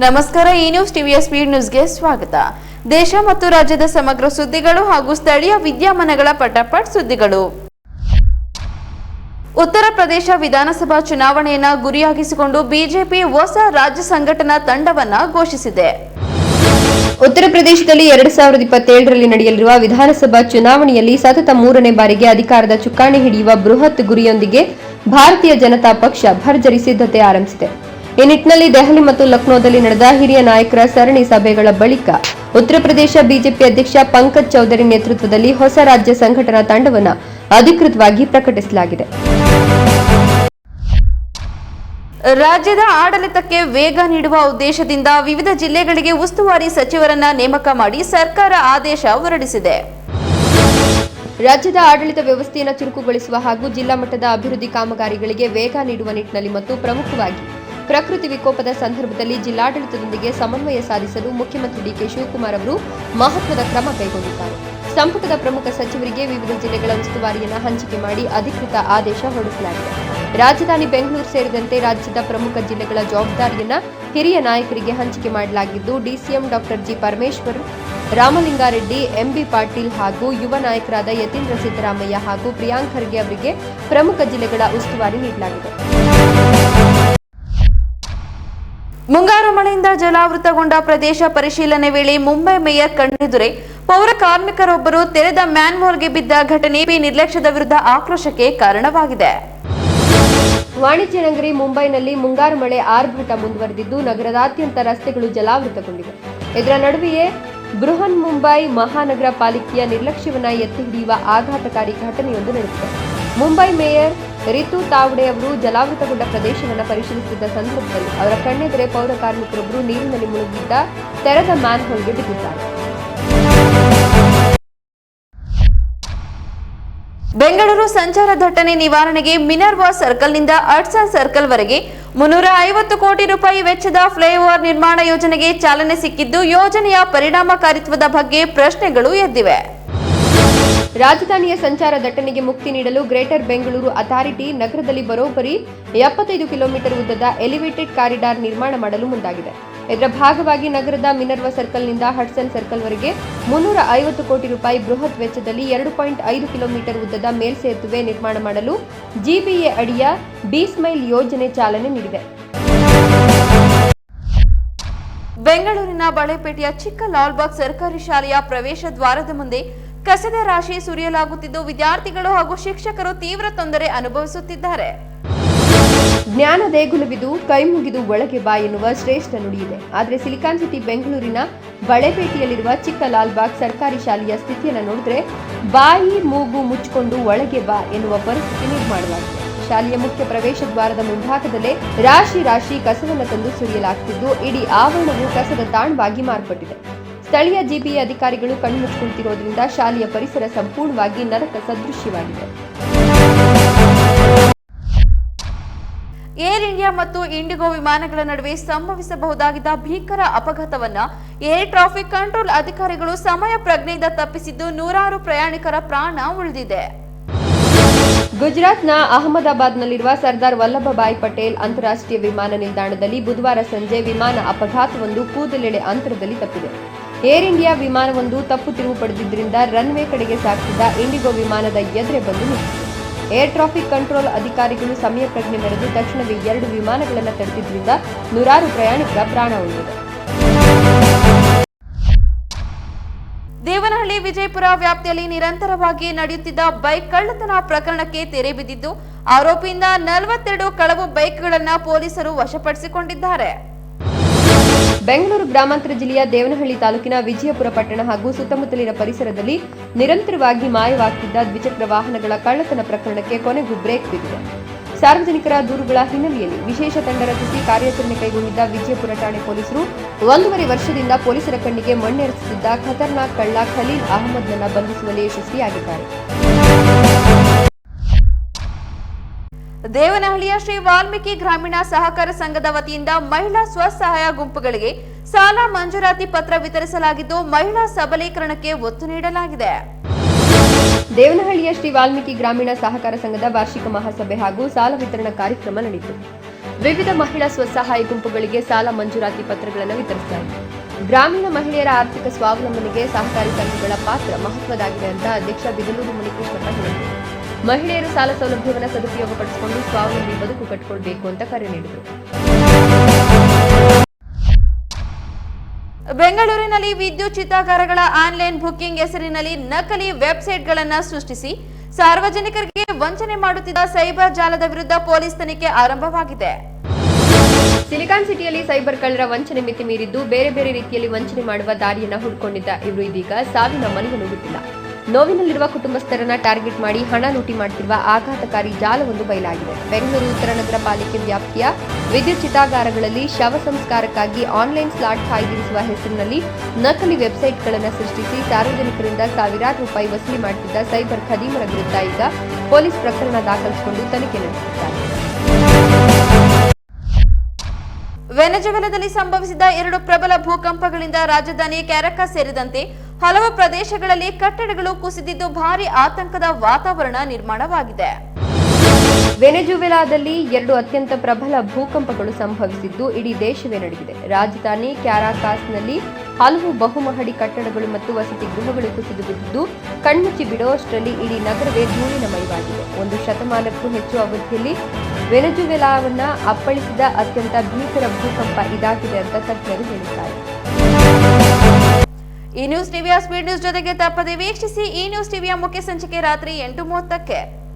ನಮಸ್ಕಾರ. ಈ ನ್ಯೂಸ್ ಟಿವಿಯ ಸ್ಪೀಡ್ ನ್ಯೂಸ್ಗೆ ಸ್ವಾಗತ. ದೇಶ ಮತ್ತು ರಾಜ್ಯದ ಸಮಗ್ರ ಸುದ್ದಿಗಳು ಹಾಗೂ ಸ್ಥಳೀಯ ವಿದ್ಯಮಾನಗಳ ಪಟಾಪಟ್ ಸುದ್ದಿಗಳು. ಉತ್ತರ ಪ್ರದೇಶ ವಿಧಾನಸಭಾ ಚುನಾವಣೆಯನ್ನು ಗುರಿಯಾಗಿಸಿಕೊಂಡು ಬಿಜೆಪಿ ಹೊಸ ರಾಜ್ಯ ಸಂಘಟನಾ ತಂಡವನ್ನು ಘೋಷಿಸಿದೆ. ಉತ್ತರ ಪ್ರದೇಶದಲ್ಲಿ 2027ರಲ್ಲಿ ನಡೆಯಲಿರುವ ವಿಧಾನಸಭಾ ಚುನಾವಣೆಯಲ್ಲಿ ಸತತ 3ನೇ ಬಾರಿಗೆ ಅಧಿಕಾರದ ಚುಕ್ಕಾಣಿ ಹಿಡಿಯುವ ಬೃಹತ್ ಗುರಿಯೊಂದಿಗೆ ಭಾರತೀಯ ಜನತಾ ಪಕ್ಷ ಭರ್ಜರಿ ಸಿದ್ಧತೆ ಆರಂಭಿಸಿದೆ. ಈ ನಿಟ್ಟಿನಲ್ಲಿ ದೆಹಲಿ ಮತ್ತು ಲಕ್ನೋದಲ್ಲಿ ನಡೆದ ಹಿರಿಯ ನಾಯಕರ ಸರಣಿ ಸಭೆಗಳ ಬಳಿಕ ಉತ್ತರ ಪ್ರದೇಶ ಬಿಜೆಪಿ ಅಧ್ಯಕ್ಷ ಪಂಕಜ್ ಚೌಧರಿ ನೇತೃತ್ವದಲ್ಲಿ ಹೊಸ ರಾಜ್ಯ ಸಂಘಟನಾ ತಂಡವನ್ನು ಅಧಿಕೃತವಾಗಿ ಪ್ರಕಟಿಸಲಾಗಿದೆ. ರಾಜ್ಯದ ಆಡಳಿತಕ್ಕೆ ವೇಗ ನೀಡುವ ಉದ್ದೇಶದಿಂದ ವಿವಿಧ ಜಿಲ್ಲೆಗಳಿಗೆ ಉಸ್ತುವಾರಿ ಸಚಿವರನ್ನ ನೇಮಕ ಮಾಡಿ ಸರ್ಕಾರ ಆದೇಶ ಹೊರಡಿಸಿದೆ. ರಾಜ್ಯದ ಆಡಳಿತ ವ್ಯವಸ್ಥೆಯನ್ನು ಚುರುಕುಗೊಳಿಸುವ ಹಾಗೂ ಜಿಲ್ಲಾ ಮಟ್ಟದ ಅಭಿವೃದ್ಧಿ ಕಾಮಗಾರಿಗಳಿಗೆ ವೇಗ ನೀಡುವ ನಿಟ್ಟಿನಲ್ಲಿ ಮತ್ತು ಪ್ರಮುಖವಾಗಿ ಪ್ರಕೃತಿ ವಿಕೋಪದ ಸಂದರ್ಭದಲ್ಲಿ ಜಿಲ್ಲಾಡಳಿತದೊಂದಿಗೆ ಸಮನ್ವಯ ಸಾಧಿಸಲು ಮುಖ್ಯಮಂತ್ರಿ ಡಿಕೆ ಶಿವಕುಮಾರ್ ಅವರು ಮಹತ್ವದ ಕ್ರಮ ಕೈಗೊಂಡಿದ್ದಾರೆ. ಸಂಪುಟದ ಪ್ರಮುಖ ಸಚಿವರಿಗೆ ವಿವಿಧ ಜಿಲ್ಲೆಗಳ ಉಸ್ತುವಾರಿಯನ್ನು ಹಂಚಿಕೆ ಮಾಡಿ ಅಧಿಕೃತ ಆದೇಶ ಹೊರಡಿಸಲಾಗಿದೆ. ರಾಜಧಾನಿ ಬೆಂಗಳೂರು ಸೇರಿದಂತೆ ರಾಜ್ಯದ ಪ್ರಮುಖ ಜಿಲ್ಲೆಗಳ ಜವಾಬ್ದಾರಿಯನ್ನು ಹಿರಿಯ ನಾಯಕರಿಗೆ ಹಂಚಿಕೆ ಮಾಡಲಾಗಿದ್ದು, ಡಿಸಿಎಂ ಡಾಕ್ಟರ್ ಜಿ ಪರಮೇಶ್ವರ್, ರಾಮಲಿಂಗಾರೆಡ್ಡಿ, ಎಂಬಿ ಪಾಟೀಲ್ ಹಾಗೂ ಯುವ ನಾಯಕರಾದ ಯತೀಂದ್ರ ಸಿದ್ದರಾಮಯ್ಯ ಹಾಗೂ ಪ್ರಿಯಾಂಕ್ ಖರ್ಗೆ ಅವರಿಗೆ ಪ್ರಮುಖ ಜಿಲ್ಲೆಗಳ ಉಸ್ತುವಾರಿ ನೀಡಲಾಗಿದೆ. ಮುಂಗಾರು ಮಳೆಯಿಂದ ಜಲಾವೃತಗೊಂಡ ಪ್ರದೇಶ ಪರಿಶೀಲನೆ ವೇಳೆ ಮುಂಬೈ ಮೇಯರ್ ಕಣ್ಣೆದುರೇ ಪೌರ ಕಾರ್ಮಿಕರೊಬ್ಬರು ತೆರೆದ ಮ್ಯಾನ್ಹೋಲ್ಗೆ ಬಿದ್ದ ಘಟನೆ ನಿರ್ಲಕ್ಷ್ಯದ ವಿರುದ್ಧ ಆಕ್ರೋಶಕ್ಕೆ ಕಾರಣವಾಗಿದೆ. ವಾಣಿಜ್ಯ ನಗರಿ ಮುಂಬೈನಲ್ಲಿ ಮುಂಗಾರು ಮಳೆ ಆರ್ಭಟ ಮುಂದುವರೆದಿದ್ದು, ನಗರದಾದ್ಯಂತ ರಸ್ತೆಗಳು ಜಲಾವೃತಗೊಂಡಿವೆ. ಇದರ ನಡುವೆಯೇ ಬೃಹನ್ ಮುಂಬೈ ಮಹಾನಗರ ಪಾಲಿಕೆಯ ನಿರ್ಲಕ್ಷ್ಯವನ್ನ ಎತ್ತಿ ಹಿಡಿಯುವ ಆಘಾತಕಾರಿ ಘಟನೆಯೊಂದು ನಡೆದಿದೆ. ಮುಂಬೈ ಮೇಯರ್ ರಿತು ತಾವ್ಡೆ ಅವರು ಜಲಾವೃತಗೊಂಡ ಪ್ರದೇಶವನ್ನು ಪರಿಶೀಲಿಸುತ್ತಿದ್ದ ಸಂದರ್ಭದಲ್ಲಿ ಅವರ ಕಣ್ಣೆದುರೇ ಪೌರ ಕಾರ್ಮಿಕರೊಬ್ಬರು ನೀರಿನಲ್ಲಿ ಮುಳುಗಿದ್ದ ತೆರೆದ ಮ್ಯಾನ್ಹೋಲ್ಗೆ ಬಿದ್ದಿದ್ದಾರೆ. ಬೆಂಗಳೂರು ಸಂಚಾರ ದಟ್ಟಣೆ ನಿವಾರಣೆಗೆ ಮಿನರ್ವಾ ಸರ್ಕಲ್ನಿಂದ ಹಡ್ಸನ್ ಸರ್ಕಲ್ ವರೆಗೆ 350 ಕೋಟಿ ರೂಪಾಯಿ ವೆಚ್ಚದ ಫ್ಲೈಓವರ್ ನಿರ್ಮಾಣ ಯೋಜನೆಗೆ ಚಾಲನೆ ಸಿಕ್ಕಿದ್ದು, ಯೋಜನೆಯ ಪರಿಣಾಮಕಾರಿತ್ವದ ಬಗ್ಗೆ ಪ್ರಶ್ನೆಗಳು ಎದ್ದಿವೆ. ರಾಜಧಾನಿಯ ಸಂಚಾರ ದಟ್ಟಣೆಗೆ ಮುಕ್ತಿ ನೀಡಲು ಗ್ರೇಟರ್ ಬೆಂಗಳೂರು ಅಥಾರಿಟಿ ನಗರದಲ್ಲಿ ಬರೋಬ್ಬರಿ 75 ಕಿಲೋಮೀಟರ್ ಉದ್ದದ ಎಲಿವೇಟೆಡ್ ಕಾರಿಡಾರ್ ನಿರ್ಮಾಣ ಮಾಡಲು ಮುಂದಾಗಿದೆ. ಇದರ ಭಾಗವಾಗಿ ನಗರದ ಮಿನರ್ವಾ ಸರ್ಕಲ್ನಿಂದ ಹಡ್ಸನ್ ಸರ್ಕಲ್ವರೆಗೆ 350 ಕೋಟಿ ರೂಪಾಯಿ ಬೃಹತ್ ವೆಚ್ಚದಲ್ಲಿ 2.5 ಕಿಲೋಮೀಟರ್ ಉದ್ದದ ಮೇಲ್ಸೇತುವೆ ನಿರ್ಮಾಣ ಮಾಡಲು ಜಿಬಿಎ ಅಡಿಯ ಬಿ-ಸ್ಮೈಲ್ ಯೋಜನೆ ಚಾಲನೆ ನೀಡಿದೆ. ಬೆಂಗಳೂರಿನ ಬಳೆಪೇಟೆಯ ಚಿಕ್ಕ ಲಾಲ್ಬಾಗ್ ಸರ್ಕಾರಿ ಶಾಲೆಯ ಪ್ರವೇಶ ದ್ವಾರದ ಮುಂದೆ ಕಸದ ರಾಶಿ ಸುರಿಯಲಾಗುತ್ತಿದ್ದು, ವಿದ್ಯಾರ್ಥಿಗಳು ಹಾಗೂ ಶಿಕ್ಷಕರು ತೀವ್ರ ತೊಂದರೆ ಅನುಭವಿಸುತ್ತಿದ್ದಾರೆ. ಜ್ಞಾನ ದೇಗುಲವಿದು ಕೈ ಮುಗಿದು ಒಳಗೆ ಬಾ ಎನ್ನುವ ಶ್ರೇಷ್ಠ ನುಡಿಯಿದೆ. ಆದರೆ ಸಿಲಿಕಾನ್ ಸಿಟಿ ಬೆಂಗಳೂರಿನ ಬಳೆಪೇಟೆಯಲ್ಲಿರುವ ಚಿಕ್ಕ ಲಾಲ್ಬಾಗ್ ಸರ್ಕಾರಿ ಶಾಲೆಯ ಸ್ಥಿತಿಯನ್ನು ನೋಡಿದ್ರೆ ಬಾಯಿ ಮೂಗು ಮುಚ್ಚಿಕೊಂಡು ಒಳಗೆ ಬಾ ಎನ್ನುವ ಪರಿಸ್ಥಿತಿ ನಿರ್ಮಾಣವಾಗಿದೆ. ಶಾಲೆಯ ಮುಖ್ಯ ಪ್ರವೇಶ ದ್ವಾರದ ಮುಂಭಾಗದಲ್ಲೇ ರಾಶಿ ರಾಶಿ ಕಸವನ್ನು ತಂದು ಸುರಿಯಲಾಗುತ್ತಿದ್ದು, ಇಡೀ ಆವರಣವು ಕಸದ ತಾಣವಾಗಿ ಮಾರ್ಪಟ್ಟಿದೆ. ಸ್ಥಳೀಯ ಜಿಬಿಎ ಅಧಿಕಾರಿಗಳು ಕಣ್ಣು ಮುಚ್ಚಿಕೊಳ್ಳುತ್ತಿರುವುದರಿಂದ ಶಾಲೆಯ ಪರಿಸರ ಸಂಪೂರ್ಣವಾಗಿ ನರಕ ಸದೃಶ್ಯವಾಗಿದೆ. ಏರ್ ಇಂಡಿಯಾ ಮತ್ತು ಇಂಡಿಗೋ ವಿಮಾನಗಳ ನಡುವೆ ಸಂಭವಿಸಬಹುದಾಗಿದ್ದ ಭೀಕರ ಅಪಘಾತವನ್ನ ಏರ್ ಟ್ರಾಫಿಕ್ ಕಂಟ್ರೋಲ್ ಅಧಿಕಾರಿಗಳು ಸಮಯ ಪ್ರಜ್ಞೆಯಿಂದ ತಪ್ಪಿಸಿದ್ದು, ನೂರಾರು ಪ್ರಯಾಣಿಕರ ಪ್ರಾಣ ಉಳಿದಿದೆ. ಗುಜರಾತ್ನ ಅಹಮದಾಬಾದ್ನಲ್ಲಿರುವ ಸರ್ದಾರ್ ವಲ್ಲಭಭಾಯ್ ಪಟೇಲ್ ಅಂತಾರಾಷ್ಟ್ರೀಯ ವಿಮಾನ ನಿಲ್ದಾಣದಲ್ಲಿ ಬುಧವಾರ ಸಂಜೆ ವಿಮಾನ ಅಪಘಾತವೊಂದು ಕೂದಲೆಳೆ ಅಂತರದಲ್ಲಿ ತಪ್ಪಿದೆ. ಏರ್ ಇಂಡಿಯಾ ವಿಮಾನವೊಂದು ತಪ್ಪು ತಿರುವು ಪಡೆದಿದ್ದರಿಂದ ರನ್ವೇ ಕಡೆಗೆ ಸಾಗಿಸಿದ ಇಂಡಿಗೋ ವಿಮಾನದ ಎದುರೇ ಬಂದು ನಿಂತಿದೆ. ಏರ್ ಟ್ರಾಫಿಕ್ ಕಂಟ್ರೋಲ್ ಅಧಿಕಾರಿಗಳು ಸಮಯ ಪ್ರಜ್ಞೆ ಮೆರೆದು ತಕ್ಷಣವೇ 2 ವಿಮಾನಗಳನ್ನು ತಡೆದಿದ್ದರಿಂದ ನೂರಾರು ಪ್ರಯಾಣಿಕರ ಪ್ರಾಣ ಉಳಿದಿದೆ. ದೇವನಹಳ್ಳಿ ವಿಜಯಪುರ ವ್ಯಾಪ್ತಿಯಲ್ಲಿ ನಿರಂತರವಾಗಿ ನಡೆಯುತ್ತಿದ್ದ ಬೈಕ್ ಕಳ್ಳತನ ಪ್ರಕರಣಕ್ಕೆ ತೆರೆ ಬಿದ್ದಿದ್ದು, ಆರೋಪಿಯಿಂದ 42 ಕಳವು ಬೈಕ್ಗಳನ್ನು ಪೊಲೀಸರು ವಶಪಡಿಸಿಕೊಂಡಿದ್ದಾರೆ. ಬೆಂಗಳೂರು ಗ್ರಾಮಾಂತರ ಜಿಲ್ಲೆಯ ದೇವನಹಳ್ಳಿ ತಾಲೂಕಿನ ವಿಜಯಪುರ ಪಟ್ಟಣ ಹಾಗೂ ಸುತ್ತಮುತ್ತಲಿನ ಪರಿಸರದಲ್ಲಿ ನಿರಂತರವಾಗಿ ಮಾಯವಾಗುತ್ತಿದ್ದ ದ್ವಿಚಕ್ರ ವಾಹನಗಳ ಕಳ್ಳತನ ಪ್ರಕರಣಕ್ಕೆ ಕೊನೆಗೂ ಬ್ರೇಕ್ ಬಿದ್ದಿದೆ. ಸಾರ್ವಜನಿಕರ ದೂರುಗಳ ಹಿನ್ನೆಲೆಯಲ್ಲಿ ವಿಶೇಷ ತಂಡ ರಚಿಸಿ ಕಾರ್ಯಾಚರಣೆ ಕೈಗೊಂಡಿದ್ದ ವಿಜಯಪುರ ಠಾಣೆ ಪೊಲೀಸರು 1.5 ವರ್ಷದಿಂದ ಪೊಲೀಸರ ಕಣ್ಣಿಗೆ ಮಣ್ಣೆರಚಿಸಿದ್ದ ಖತರ್ನಾಕ್ ಕಳ್ಳ ಖಲೀಲ್ ಅಹಮದ್ನನ್ನ ಬಂಧಿಸುವಲ್ಲಿ ಯಶಸ್ವಿಯಾಗಿದ್ದಾರೆ. ದೇವನಹಳ್ಳಿಯ ಶ್ರೀ ವಾಲ್ಮೀಕಿ ಗ್ರಾಮೀಣ ಸಹಕಾರ ಸಂಘದ ವತಿಯಿಂದ ಮಹಿಳಾ ಸ್ವಸಹಾಯ ಗುಂಪುಗಳಿಗೆ ಸಾಲ ಮಂಜೂರಾತಿ ಪತ್ರ ವಿತರಿಸಲಾಗಿದ್ದು, ಮಹಿಳಾ ಸಬಲೀಕರಣಕ್ಕೆ ಒತ್ತು ನೀಡಲಾಗಿದೆ. ದೇವನಹಳ್ಳಿಯ ಶ್ರೀ ವಾಲ್ಮೀಕಿ ಗ್ರಾಮೀಣ ಸಹಕಾರ ಸಂಘದ ವಾರ್ಷಿಕ ಮಹಾಸಭೆ ಹಾಗೂ ಸಾಲ ವಿತರಣಾ ಕಾರ್ಯಕ್ರಮ ನಡೆಯಿತು. ವಿವಿಧ ಮಹಿಳಾ ಸ್ವಸಹಾಯ ಗುಂಪುಗಳಿಗೆ ಸಾಲ ಮಂಜೂರಾತಿ ಪತ್ರಗಳನ್ನು ವಿತರಿಸಲಾಯಿತು. ಗ್ರಾಮೀಣ ಮಹಿಳೆಯರ ಆರ್ಥಿಕ ಸ್ವಾವಲಂಬನೆಗೆ ಸಹಕಾರಿ ಸಂಘಗಳ ಪಾತ್ರ ಮಹತ್ವದಾಗಿದೆ ಅಂತ ಅಧ್ಯಕ್ಷ ಬಿದಲೂರು ಮುನಿಕೃಷ್ಣಪ್ಪ ಹೇಳಿದರು. ಮಹಿಳೆಯರು ಸಾಲ ಸೌಲಭ್ಯವನ್ನು ಸದುಪಯೋಗಪಡಿಸಿಕೊಂಡು ಸ್ವಾವಲಂಬಿ ಬದುಕು ಕಟ್ಟಿಕೊಳ್ಳಬೇಕು ಅಂತ ಕರೆ ನೀಡಿದರು. ಬೆಂಗಳೂರಿನಲ್ಲಿ ವಿದ್ಯುತ್ ಚಿತಾಗಾರಗಳ ಆನ್ಲೈನ್ ಬುಕಿಂಗ್ ಹೆಸರಿನಲ್ಲಿ ನಕಲಿ ವೆಬ್ಸೈಟ್ಗಳನ್ನು ಸೃಷ್ಟಿಸಿ ಸಾರ್ವಜನಿಕರಿಗೆ ವಂಚನೆ ಮಾಡುತ್ತಿದ್ದ ಸೈಬರ್ ಜಾಲದ ವಿರುದ್ಧ ಪೊಲೀಸ್ ತನಿಖೆ ಆರಂಭವಾಗಿದೆ. ಸಿಲಿಕಾನ್ ಸಿಟಿಯಲ್ಲಿ ಸೈಬರ್ ಕಳ್ಳರ ವಂಚನೆ ಮಿತಿ ಮೀರಿದ್ದು ಬೇರೆ ಬೇರೆ ರೀತಿಯಲ್ಲಿ ವಂಚನೆ ಮಾಡುವ ದಾರಿಯನ್ನು ಹುಡುಕೊಂಡಿದ್ದ ಇವರು ಇದೀಗ ಸಾವಿನ ಮನೆಯನ್ನು ಬಿಟ್ಟಿಲ್ಲ. ನೋವಿನಲ್ಲಿರುವ ಕುಟುಂಬಸ್ಥರನ್ನ ಟಾರ್ಗೆಟ್ ಮಾಡಿ ಹಣ ಲೂಟಿ ಮಾಡುತ್ತಿರುವ ಆಘಾತಕಾರಿ ಜಾಲವೊಂದು ಬಯಲಾಗಿದೆ. ಬೆಂಗಳೂರು ಉತ್ತರ ನಗರ ಪಾಲಿಕೆ ವ್ಯಾಪ್ತಿಯ ವಿದ್ಯುತ್ ಚಿತಾಗಾರಗಳಲ್ಲಿ ಶವ ಸಂಸ್ಕಾರಕ್ಕಾಗಿ ಆನ್ಲೈನ್ ಸ್ಲಾಟ್ ಕಾಯ್ದಿರಿಸುವ ಹೆಸರಿನಲ್ಲಿ ನಕಲಿ ವೆಬ್ಸೈಟ್ಗಳನ್ನು ಸೃಷ್ಟಿಸಿ ಸಾರ್ವಜನಿಕರಿಂದ ಸಾವಿರಾರು ರೂಪಾಯಿ ವಸೂಲಿ ಮಾಡುತ್ತಿದ್ದ ಸೈಬರ್ ಖದೀಮರ ವಿರುದ್ಧ ಈಗ ಪೊಲೀಸ್ ಪ್ರಕರಣ ದಾಖಲಿಸಿಕೊಂಡು ತನಿಖೆ ನಡೆಸುತ್ತಿದ್ದಾರೆ. ವೆನೆಜುವೆಲಾದಲ್ಲಿ ಸಂಭವಿಸಿದ 2 ಪ್ರಬಲ ಭೂಕಂಪಗಳಿಂದ ರಾಜಧಾನಿ ಕ್ಯಾರಕಾಸ್ ಸೇರಿದಂತೆ ಹಲವು ಪ್ರದೇಶಗಳಲ್ಲಿ ಕಟ್ಟಡಗಳು ಕುಸಿದಿದ್ದು ಭಾರೀ ಆತಂಕದ ವಾತಾವರಣ ನಿರ್ಮಾಣವಾಗಿದೆ. ವೆನೆಜುವೆಲಾದಲ್ಲಿ 2 ಅತ್ಯಂತ ಪ್ರಬಲ ಭೂಕಂಪಗಳು ಸಂಭವಿಸಿದ್ದು ಇಡೀ ದೇಶವೇ ನಡುಗಿದೆ. ರಾಜಧಾನಿ ಕ್ಯಾರಾಕಾಸ್ನಲ್ಲಿ ಹಲವು ಬಹುಮಹಡಿ ಕಟ್ಟಡಗಳು ಮತ್ತು ವಸತಿ ಗೃಹಗಳು ಕುಸಿದು ಬಿದ್ದಿದ್ದು ಕಣ್ಮುಚ್ಚಿ ಬಿಡುವಷ್ಟರಲ್ಲಿ ಇಡೀ ನಗರವೇ ಧೂಳಿನಮಯವಾಗಿದೆ. 1 ಶತಮಾನಕ್ಕೂ ಹೆಚ್ಚು ಅವಧಿಯಲ್ಲಿ ವೆನೆಜುವೆಲಾವನ್ನ ಅಪ್ಪಳಿಸಿದ ಅತ್ಯಂತ ಭೀಕರ ಭೂಕಂಪ ಇದಾಗಿದೆ ಅಂತ ತಜ್ಞರು ಹೇಳಿದ್ದಾರೆ. ಈ ನ್ಯೂಸ್ ಟಿವಿಯ ಸ್ಪೀಡ್ ನ್ಯೂಸ್ ಜೊತೆಗೆ ತಪ್ಪದೆ ವೀಕ್ಷಿಸಿ. ಈ ನ್ಯೂಸ್ ಟಿವಿಯ ಮುಖ್ಯ ಸಂಚಿಕೆ ರಾತ್ರಿ 8:30ಕ್ಕೆ.